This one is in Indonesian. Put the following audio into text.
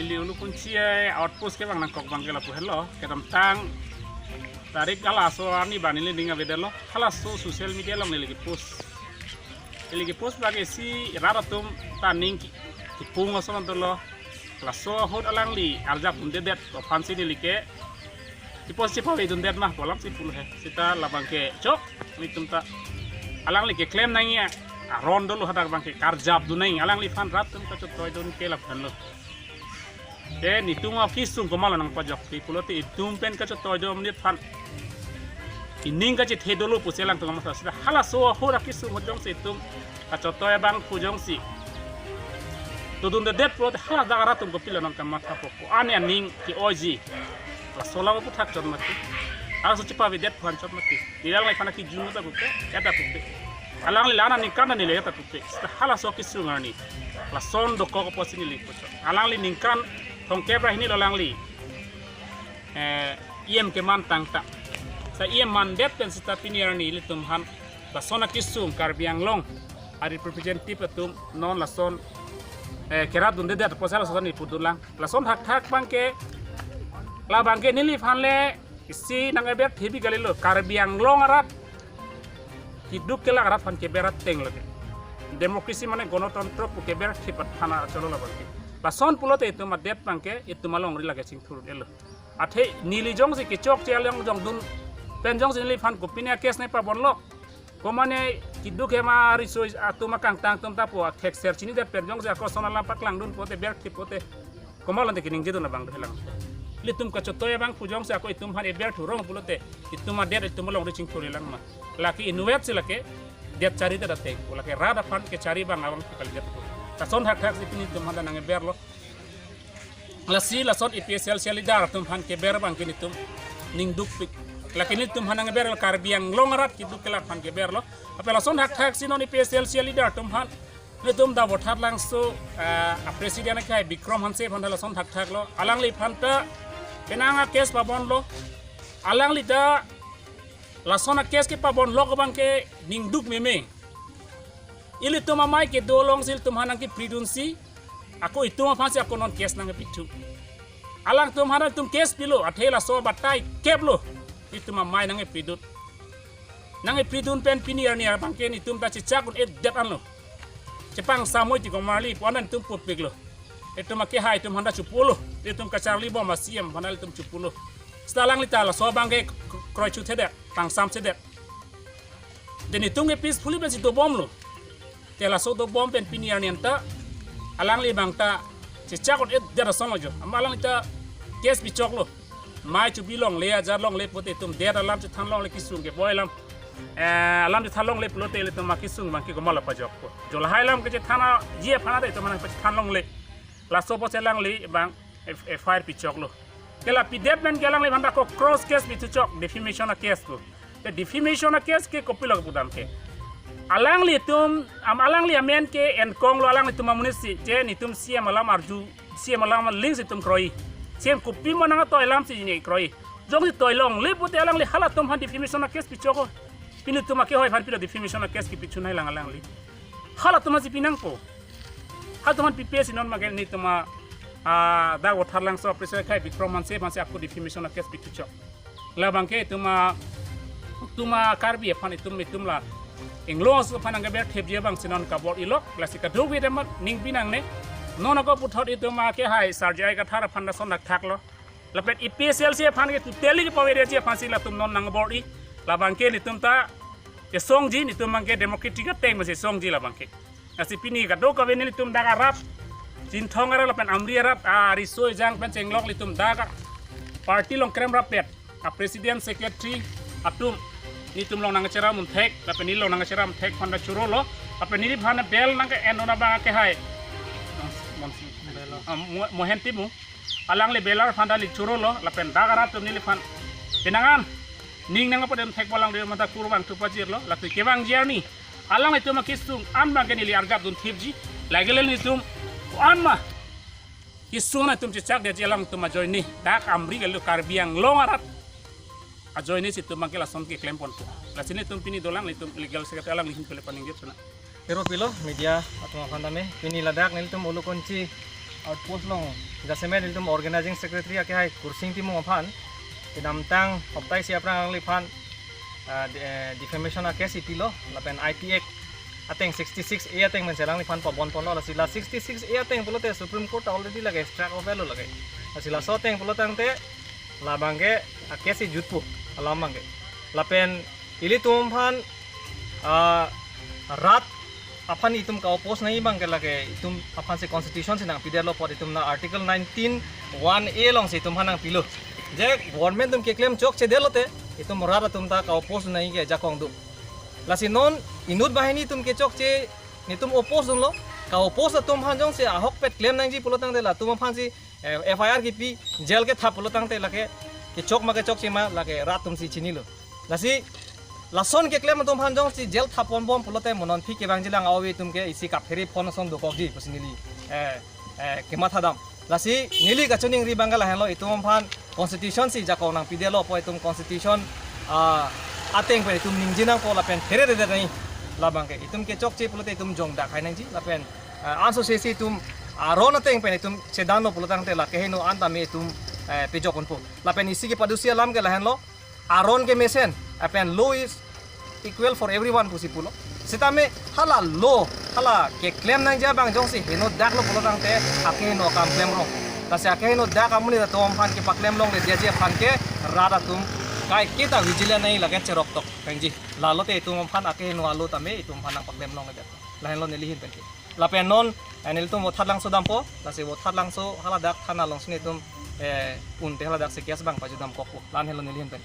lili ulu kunci outpost ke bang nangkok bang ke lapu hello ke tentang tarik kala so ani bani le dinga bedelo kala so social media lang lagi post bagi si raratum taning ki pungo so lo la so hot alang li arja pun dedet to fancy ni like ki post si pawe dun det mah polam si pul he sita labang ke cok ni tumta alang li ke claim nangia ron dulu hadak bang ke karjab dunai alang li fan ratum ka toy don ke la lo ni tunga kisung ko malang pajak ti puloti itum pen ka toy do menit fan ining ka te dulu puselang tunga masa sida hala so hora kisung hojong si tum ka toy bang pujong si tudun de det plot hala da ratum ko pila nang kamata po ani aning ki oji la sola ko thak chon mati ala so chipa videt phan chon mati dilang lai phana ki junu da buke eta putte alang li lana ni kana ni le eta putte hala so kisung ani la son do ko posini li pucho alang li ningkan thong kebra hini lo lang li iem ke man tang ta sa iem man det pen sita pinir ni litum han la sona kisung karbiang long ari representative tum non la son kerat dun det posala so ni pudulang la son hak thak bangke la bangke nili phanle isi nang ebet thibi galilo karbiang long arat hiduk ke la arat phan ke berat teng lage demokrasi mane gণতন্ত্র ke berat thipat thana cholo la bangke bason pulote itu madet bangke itu malong ri lage singthur elo athe nili jong si ke chok chelong jong dun pen jong sin li phan ko pinia kes nei pa bonlo komane kiduk he ma risoi atuma kang tang tum ta po thek ser chini det pen jong ja ko sonala paklang dun pote berat thi pote komalon de kining jedu na bang helang litum ka chotoy bang pujong sa ko itum han e berat rong pulote ituma det itum long ri singthur elang ma laki inuet silake det cari te date laki rada phan ke cari bang awang kal det ta son hak hak sipini tum handa nang berlo la son ipsl selidar tum han ke ber bang kini tum ning duk pik laki ni tum hanang ber karbiang longarat ki duk kelak han ke berlo apela son hak hak sinon ipsl selidar tum han ni tum da votar lang so a presiden kai bikrom han se phandala son hak hak lo alang li phanta penanga kes babon lo alang li da la sona kes ke pabon lo bang ke ning duk meme ili tuma mai ke dolong sil tum hanang ki pridunsi ako ituma phasi ako non kes nang pichu alang tum hanang tum kes pilo athela so batai keblo ituma mai nang pridut nang pridun pen pinier ni bang ke ni tum ta chichakun et det anlo cepang samoi ti komali ponan tum put piglo ituma ke hai tum handa chupulo itum ka charli bom masiem hanal tum chupulo stalang li tala so bang ke kroy chu thede tang sam thede deni tung e peacefully besi do bom lo tela so do bom pen pinier ni anta alang li bang ta chichakun et det somojo amalang ta kes bi choklo mai chu bilong le ajar long le pote tum der alam chu than long le kisung ke boilam alam chu than long le plote le tum makisung bang ki gomala pajok ko jol hailam ke thana je phana de tum nang than long le la so po selang li bang fire pi choklo kela pi det men gelang le banda ko cross case bi chu chok defamation a case ko the defamation a case ke kopilok budam ke alang li tum alang li amen ke en kong lo alang li tum amunisi je ni tum siam alam arju siam alam link si tum kroi siam kopi mana toy lam si ni kroi jong si toy long le pute alang li hala tum han defamation a case pi choko pinu tum ke hoy phan pi defamation a case ki pichu nai lang alang li hala tum si pinang ko hal tum han pi pesi non magen ni tum da wo tharlang so pressure khai bikrom man se akko defamation a case pi chok la bangke tuma karbi phan itum la inglos phanang ber thep je bang sinon ka bor ilok klasika do wi demat ning binang ne non ko puthot ituma ke hai sarjai ka thara phan son nak thak lo lapet ipsl se phan ke tu teli ke pawe je phan si la tum non nang bor i la bangke ni tum ta ke songji ni tum mangke democratic ka teng se songji la bangke asi pini ka do ka wen ni tum daga rap jin thong ara la pen amri rap ri soi jang pen chenglok li tum daga party long krem rap pet a president secretary atum ni tum long nang chera mun thek la pen ni long nang chera mun thek phanda churo lo apen ni bhana bel nang ke enona ba ke hai mohenti mu alang le belar phanda li churo lo la pen daga rap tum ni le phan pinangan ning nang pa dem thek balang de mata kurwang tu pajir lo la tu kebang jerni alang itu makisung an bang ke ni li argap dun thipji lagele ni tum an ma kisuna tum cicak de jelang tum ajoy ni dak amri gelu karbiang longarat ajoy ni situ mangke la son ke klem pon la sini tum pini dolang li tum legal sekat alang li pele paning get sana pero pilo media atau phanda me pini ladak nil tum ulu kunci outpost long jaseme niltum organizing secretary ake hai kursing timu aphan tinamtang hoptai si aprang liphan defamation case itilo lapen IT Act ateng 66 a ateng menselang liphan pabon pono la sila 66 a ateng pulote Supreme Court already lage extract of value lage sila so teng pulotang te labangge case jutpu alamangge lapen ili tumphan rat aphan itum ka oppose nahi bang lage itum aphan se constitution se nang pidelo pod itum na article 19 1a long se itum hanang pilo je government tum ke claim chok che delote itum rara tum ta ka oppose nahi ke jakong du lasi non inut bahini tum ke chok che nitum oppose dun lo ka oppose tum han jong se ahok pet claim nang ji pulotang de la tum phan si FIR ki pi jail ke tha pulotang te lage ke chok ma che ma lage rat tum si chinilo lasi lason ke claim tum han jong si jail tha pon bom pulote monon phi ke bang jilang awi tum ke isi kapheri phone som do kok ji pusinili ke matha dam lasi nili ka chuning ri bangal helo itum phan constitution si jakong nang pidelo po itum constitution ateng pe itum ningjinang po lapen there de nai labang ke itum ke chok che pulote itum jong da khai nang ji lapen anso se si tum aron ateng pe itum sedano pulotang te la ke heno anta me itum pejokon po lapen isi ke padusia lam ke lahen lo aron ke mesen apen law is equal for everyone pusi pulo sitame hala law hala ke claim nang ja bang jong si heno dak lo pulotang te ake no kam claim ro tase ake no dak amuni da tom phan ke pa claim long le je phan ke rada tum kai kita vigilant nahi lage cherok tok kangji lalo te tum phan ake no alo tame itum phan pa claim long le lahen lo nelihin pe lapen non anil tum othat lang so dampo lase othat lang so hala dak thana long sine tum unte hala dak se kias bang pa judam kokko lan helo nelihin pe